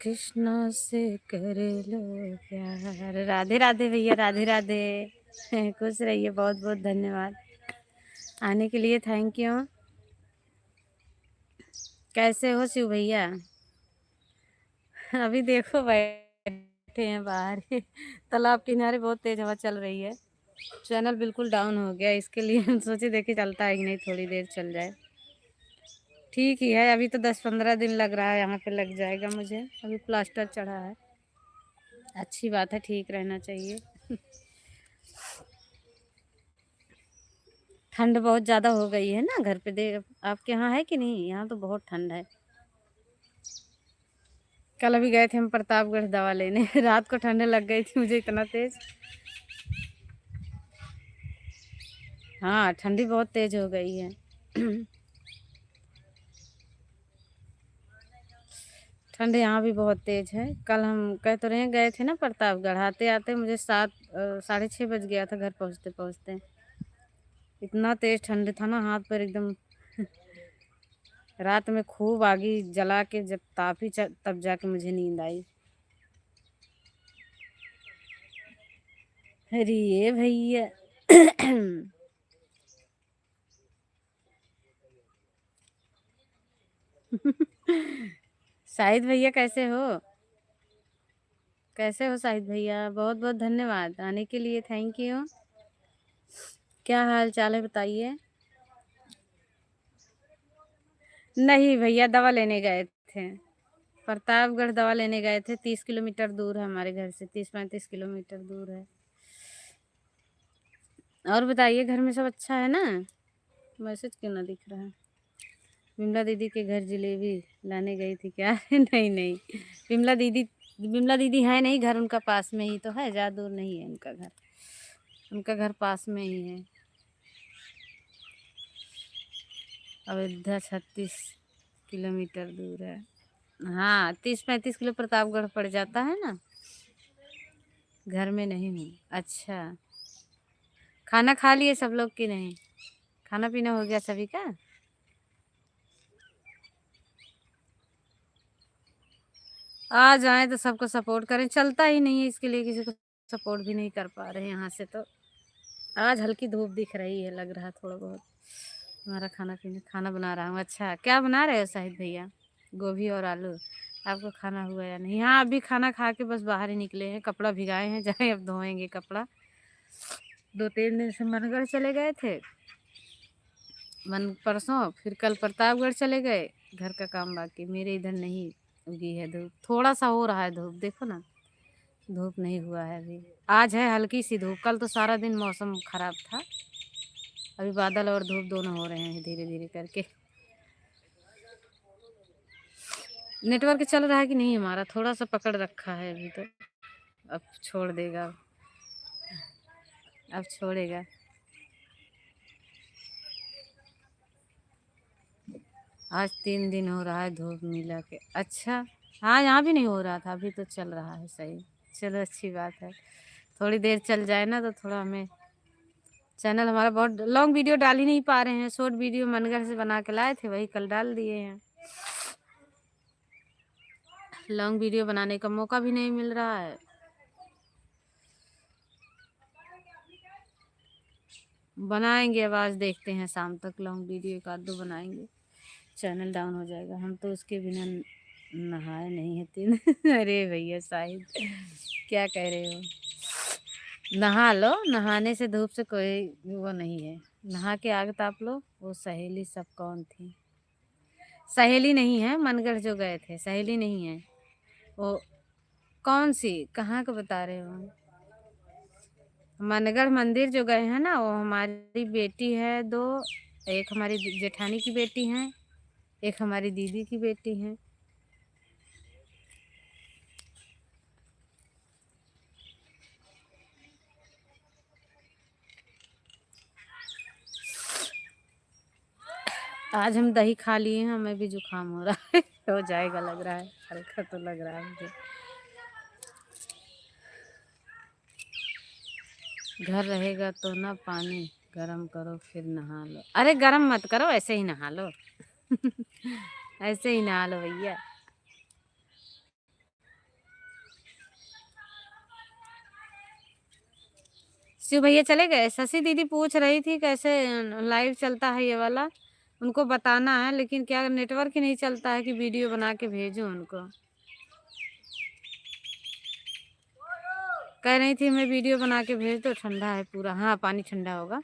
कृष्णा से कर लो प्यार। राधे राधे भैया, राधे राधे। खुश रहिए, बहुत बहुत धन्यवाद आने के लिए, थैंक यू। कैसे हो शिव भैया? अभी देखो बैठे हैं बाहर ही, तालाब किनारे, बहुत तेज हवा चल रही है। चैनल बिल्कुल डाउन हो गया, इसके लिए हम सोचे देखे चलता है कि नहीं, थोड़ी देर चल जाए। ठीक ही है, अभी तो 10-15 दिन लग रहा है, यहाँ पे लग जाएगा मुझे। अभी प्लास्टर चढ़ा है, अच्छी बात है, ठीक रहना चाहिए। ठंड बहुत ज़्यादा हो गई है ना घर पे, दे आपके यहाँ है कि नहीं? यहाँ तो बहुत ठंड है। कल अभी गए थे हम प्रतापगढ़ दवा लेने। रात को ठंड लग गई थी मुझे इतना तेज। हाँ, ठंडी बहुत तेज हो गई है। ठंड यहाँ भी बहुत तेज है। कल हम कह तो रहे गए थे ना प्रतापगढ़, आते आते मुझे 7 साढ़े 6 बज गया था घर पहुँचते पहुँचते। इतना तेज ठंड था ना, हाथ पर एकदम। रात में खूब आगी जला के जब तापी तब जाके मुझे नींद आई। अरे भैया। शाहिद भैया कैसे हो? कैसे हो शाहिद भैया? बहुत बहुत धन्यवाद आने के लिए, थैंक यू। क्या हाल चाल है बताइए? नहीं भैया, दवा लेने गए थे प्रतापगढ़, दवा लेने गए थे। 30 किलोमीटर दूर है हमारे घर से, 30-35 किलोमीटर दूर है। और बताइए, घर में सब अच्छा है ना? मैसेज क्यों ना दिख रहा है? विमला दीदी के घर जलेबी लाने गई थी क्या? नहीं नहीं, विमला दीदी, विमला दीदी है नहीं, घर उनका पास में ही तो है, ज़्यादा दूर नहीं है उनका घर। उनका घर पास में ही है। अयोध्या 36 किलोमीटर दूर है। हाँ, 30-35 किलो प्रतापगढ़ पड़ जाता है ना। घर में नहीं हूँ। अच्छा, खाना खा लिए सब लोग कि नहीं? खाना पीना हो गया सभी का? आ जाए तो सबको सपोर्ट करें, चलता ही नहीं है, इसके लिए किसी को सपोर्ट भी नहीं कर पा रहे हैं यहाँ से तो। आज हल्की धूप दिख रही है, लग रहा है थोड़ा बहुत। हमारा खाना पीना, खाना बना रहा हूँ। अच्छा, क्या बना रहे हो शाहिद भैया? गोभी और आलू। आपको खाना हुआ या नहीं? हाँ, अभी खाना खा के बस बाहर ही निकले हैं, कपड़ा भिगाए हैं, जाए अब धोएंगे कपड़ा। 2-3 दिन से मनगढ़ चले गए थे, मन परसों, फिर कल प्रतापगढ़ चले गए। घर का काम बाकी, मेरे इधर नहीं उगी है धूप, थोड़ा सा हो रहा है धूप, देखो ना, धूप नहीं हुआ है अभी। आज है हल्की सी धूप, कल तो सारा दिन मौसम खराब था। अभी बादल और धूप दोनों हो रहे हैं धीरे धीरे करके। नेटवर्क चल रहा है कि नहीं? हमारा थोड़ा सा पकड़ रखा है अभी तो, अब छोड़ देगा, अब छोड़ेगा। आज 3 दिन हो रहा है धूप मिला के। अच्छा, हाँ, यहाँ भी नहीं हो रहा था, अभी तो चल रहा है सही। चलो, अच्छी बात है, थोड़ी देर चल जाए ना तो थोड़ा हमें। चैनल हमारा बहुत लॉन्ग वीडियो डाल ही नहीं पा रहे हैं, शॉर्ट वीडियो मनगढ़ से बना के लाए थे, वही कल डाल दिए हैं। लॉन्ग वीडियो बनाने का मौका भी नहीं मिल रहा है। बनाएंगे, अब आज देखते हैं शाम तक लॉन्ग वीडियो एक आध दो बनाएंगे। चैनल डाउन हो जाएगा, हम तो उसके बिना नहाए नहीं है 3। अरे भैया शाहिद, क्या कह रहे हो? नहा लो, नहाने से धूप से कोई वो नहीं है। नहा के आग ताप लो। वो सहेली सब कौन थी? सहेली नहीं है, मनगढ़ जो गए थे, सहेली नहीं है वो। कौन सी, कहाँ का बता रहे हो? मनगढ़ मंदिर जो गए हैं ना, वो हमारी बेटी है दो। एक हमारी जेठानी की बेटी है, एक हमारी दीदी की बेटी है। आज हम दही खा लिए हैं, हमें भी जुकाम हो रहा है। हो जाएगा लग रहा है, हल्का तो लग रहा है मुझे। घर रहेगा तो ना, पानी गरम करो फिर नहा लो। अरे गरम मत करो, ऐसे ही नहा लो। ऐसे ही नहा लो भैया। शिव भैया चले गए। शशि दीदी पूछ रही थी कैसे लाइव चलता है ये वाला, उनको बताना है, लेकिन क्या नेटवर्क ही नहीं चलता है कि वीडियो बना के भेजूं उनको। कह रही थी मैं वीडियो बना के भेज दो, ठंडा है पूरा। हाँ पानी ठंडा होगा।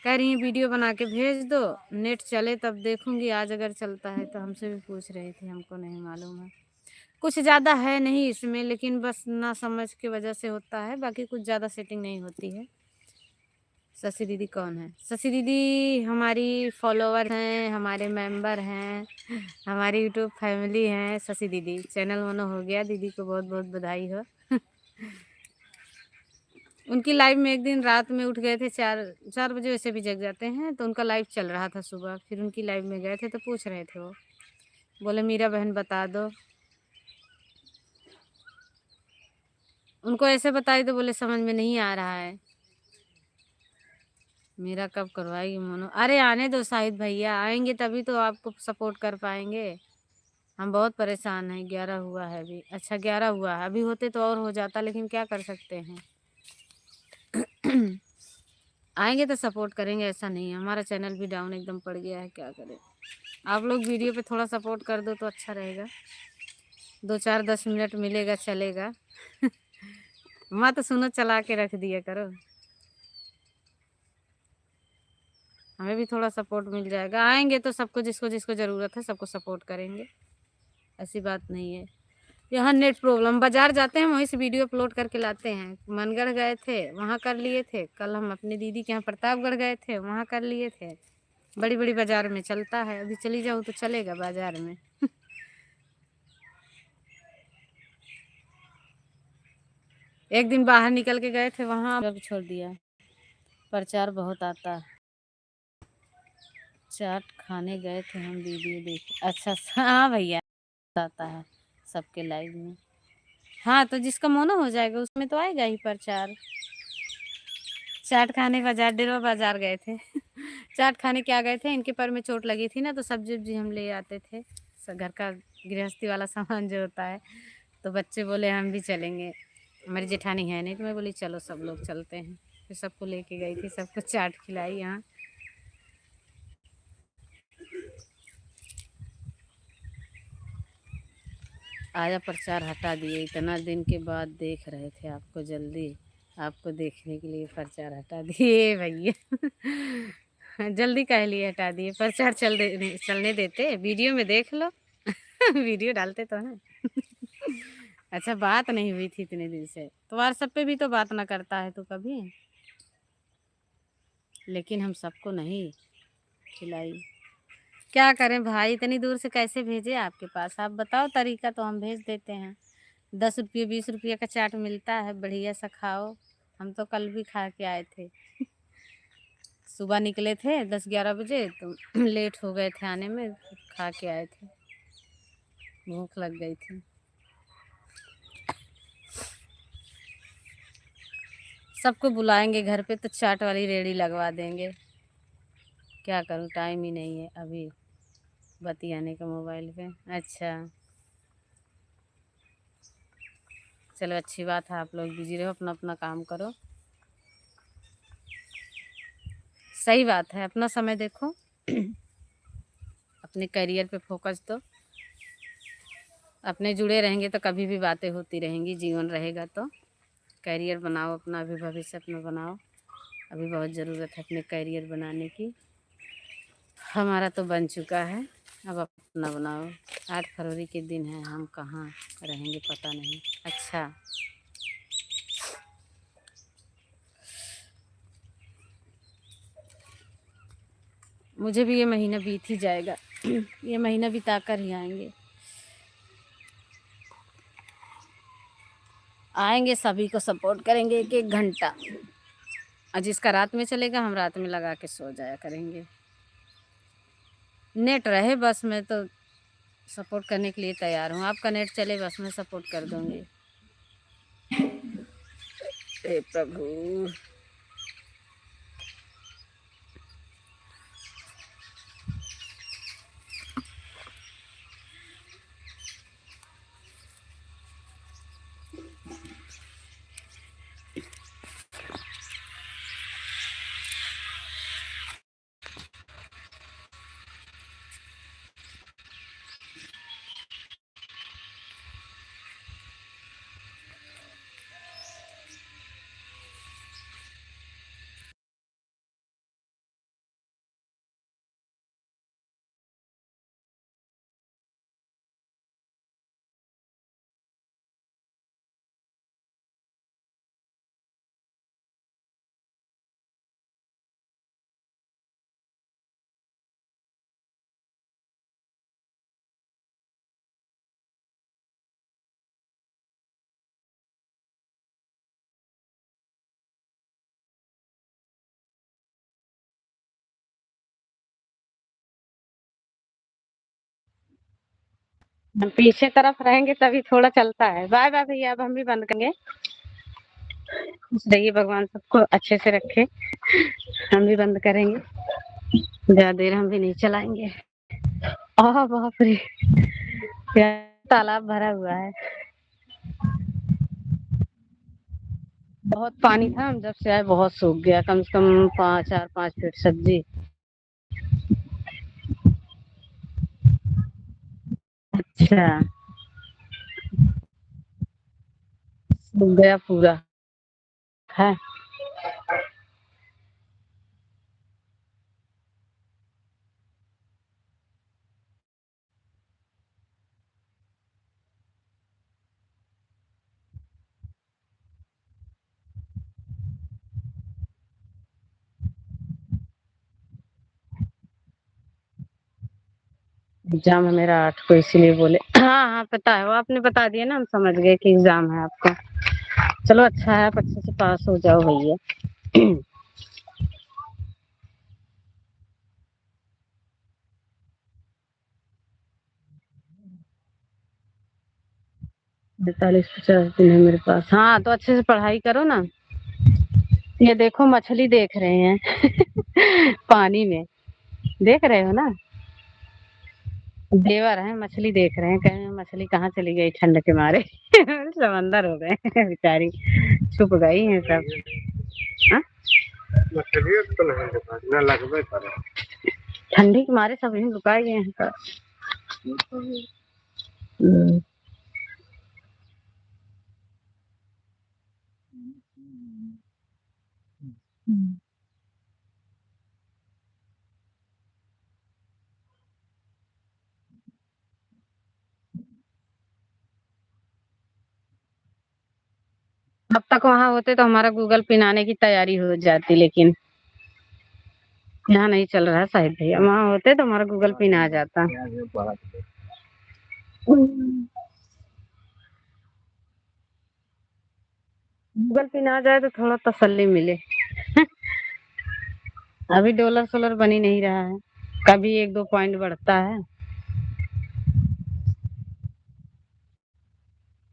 कह रही है वीडियो बना के भेज दो, नेट चले तब देखूंगी। आज अगर चलता है तो हमसे भी पूछ रही थी, हमको नहीं मालूम है। कुछ ज़्यादा है नहीं इसमें, लेकिन बस ना समझ की वजह से होता है, बाकी कुछ ज़्यादा सेटिंग नहीं होती है। शशि दीदी कौन है? शशि दीदी हमारी फॉलोवर हैं, हमारे मेंबर हैं, हमारी यूट्यूब फैमिली हैं। शशि दीदी चैनल मोनो हो गया, दीदी को बहुत बहुत बधाई हो। उनकी लाइव में एक दिन रात में उठ गए थे, 4 बजे वैसे भी जग जाते हैं, तो उनका लाइव चल रहा था सुबह। फिर उनकी लाइव में गए थे तो पूछ रहे थे वो, बोले मीरा बहन बता दो। उनको ऐसे बताई तो बोले समझ में नहीं आ रहा है। मेरा कब करवाएगी मोनो? अरे आने दो शाहिद भैया, आएंगे तभी तो आपको सपोर्ट कर पाएंगे। हम बहुत परेशान हैं। 11 हुआ है अभी। अच्छा 11 हुआ है, अभी होते तो और हो जाता, लेकिन क्या कर सकते हैं। आएंगे तो सपोर्ट करेंगे, ऐसा नहीं है। हमारा चैनल भी डाउन एकदम पड़ गया है, क्या करें। आप लोग वीडियो पे थोड़ा सपोर्ट कर दो तो अच्छा रहेगा। 2-4-10 मिनट मिलेगा चलेगा। वहाँ तो सुनो चला के रख दिया करो, हमें भी थोड़ा सपोर्ट मिल जाएगा। आएंगे तो सबको, जिसको जिसको ज़रूरत है सबको सपोर्ट करेंगे, ऐसी बात नहीं है। यहाँ नेट प्रॉब्लम, बाजार जाते हैं वहीं से वीडियो अपलोड करके लाते हैं। मनगढ़ गए थे वहाँ कर लिए थे, कल हम अपनी दीदी के यहाँ प्रतापगढ़ गए थे वहाँ कर लिए थे। बड़ी बड़ी बाजार में चलता है, अभी चली जाऊँ तो चलेगा बाजार में। एक दिन बाहर निकल के गए थे वहाँ छोड़ दिया। प्रचार बहुत आता है। चाट खाने गए थे हम, वीडियो देख। अच्छा हाँ भैया आता है सबके लाइव में। हाँ तो जिसका मोनो हो जाएगा उसमें तो आएगा ही प्रचार। चाट खाने बाजार, डेरवा बाजार गए थे। चाट खाने क्या गए थे, इनके पैर में चोट लगी थी ना, तो सब्जी वब्जी हम ले आते थे, घर का गृहस्थी वाला सामान जो होता है। तो बच्चे बोले हम भी चलेंगे। हमारी जेठानी है नहीं, तो मैं बोली चलो सब लोग चलते हैं। फिर सबको लेके गई थी, सबको चाट खिलाई यहाँ। आया प्रचार हटा दिए, इतना दिन के बाद देख रहे थे आपको, जल्दी आपको देखने के लिए प्रचार हटा दिए भैया। जल्दी कह लिए हटा दिए, प्रचार चलने देते, वीडियो में देख लो। वीडियो डालते तो हैं। अच्छा बात नहीं हुई थी इतने दिन से, तो व्हाट्सएप पे भी तो बात ना करता है तो कभी, लेकिन हम सबको नहीं खिलाई। क्या करें भाई, इतनी दूर से कैसे भेजे आपके पास, आप बताओ तरीका तो हम भेज देते हैं। 10 रुपये 20 रुपये का चाट मिलता है, बढ़िया सा खाओ। हम तो कल भी खा के आए थे। सुबह निकले थे 10-11 बजे, तो लेट हो गए थे आने में, खा के आए थे। भूख लग गई थी। सबको बुलाएंगे घर पे तो चाट वाली रेडी लगवा देंगे। क्या करूँ, टाइम ही नहीं है अभी बतियाने का मोबाइल पे। अच्छा चलो अच्छी बात है, आप लोग बिजी रहो, अपना अपना काम करो। सही बात है, अपना समय देखो। अपने करियर पे फोकस दो। अपने जुड़े रहेंगे तो कभी भी बातें होती रहेंगी, जीवन रहेगा तो। करियर बनाओ अपना, अभी भविष्य अपना बनाओ। अभी बहुत ज़रूरत है अपने करियर बनाने की। हमारा तो बन चुका है, अब अपना बनाओ। 8 फरवरी के दिन है, हम कहाँ रहेंगे पता नहीं। अच्छा मुझे भी ये महीना बीत ही जाएगा। ये महीना बिता कर ही आएंगे। आएंगे, सभी को सपोर्ट करेंगे 1-1 घंटा। और जिसका रात में चलेगा हम रात में लगा के सो जाया करेंगे। नेट रहे बस, मैं तो सपोर्ट करने के लिए तैयार हूँ। आपका नेट चले बस, मैं सपोर्ट कर दूँगी। हे प्रभु। हम पीछे तरफ रहेंगे तभी थोड़ा चलता है। बाय बाय भैया, अब हम भी बंद करेंगे। खुश रहिए, भगवान सबको अच्छे से रखे। हम भी बंद करेंगे, ज्यादा देर हम भी नहीं चलाएंगे। आह बाप रे, क्या तालाब भरा हुआ है। बहुत पानी था, हम जब से आए बहुत सूख गया, कम से कम 4-5 फीट सब्जी। अच्छा, सूख गया पूरा है। एग्जाम है मेरा 8 को, इसीलिए बोले। हाँ हाँ पता है, वो आपने बता दिया ना, हम समझ गए कि एग्जाम है आपका। चलो अच्छा है, आप अच्छे से पास हो जाओ भैया। 45-50 दिन है मेरे पास। हाँ तो अच्छे से पढ़ाई करो ना। ये देखो मछली देख रहे हैं पानी में, देख रहे हो ना। देवर है, मछली देख रहे हैं, कह रहे हैं मछली कहाँ चली गई ठंड के मारे। समंदर हो गए बेचारी, छुप गई हैं सब। हाँ? मछली तो नहीं दिखा, ना लगबे करे। ठंडी के मारे सब यहीं लुकाए गए हैं सब। हम्म। अब तक वहां होते तो हमारा गूगल पिन आने की तैयारी हो जाती, लेकिन यहाँ नहीं चल रहा है शायद भैया। वहां होते तो हमारा गूगल पिन आ जाता। गूगल पिन आ जाए तो थोड़ा तसल्ली मिले। अभी डॉलर सोलर बन ही नहीं रहा है, कभी 1-2 पॉइंट बढ़ता है।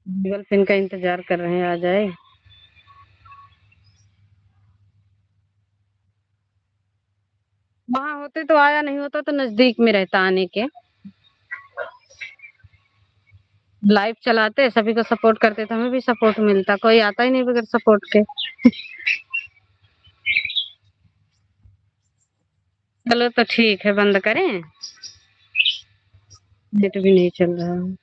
गूगल पिन का इंतजार कर रहे हैं, आ जाए। वहां होते तो आया, नहीं होता तो नजदीक में रहता आने के। लाइव चलाते, सभी को सपोर्ट करते तो हमें भी सपोर्ट मिलता। कोई आता ही नहीं बगैर सपोर्ट के। चलो तो ठीक है, बंद करें। नेट भी नहीं चल रहा है।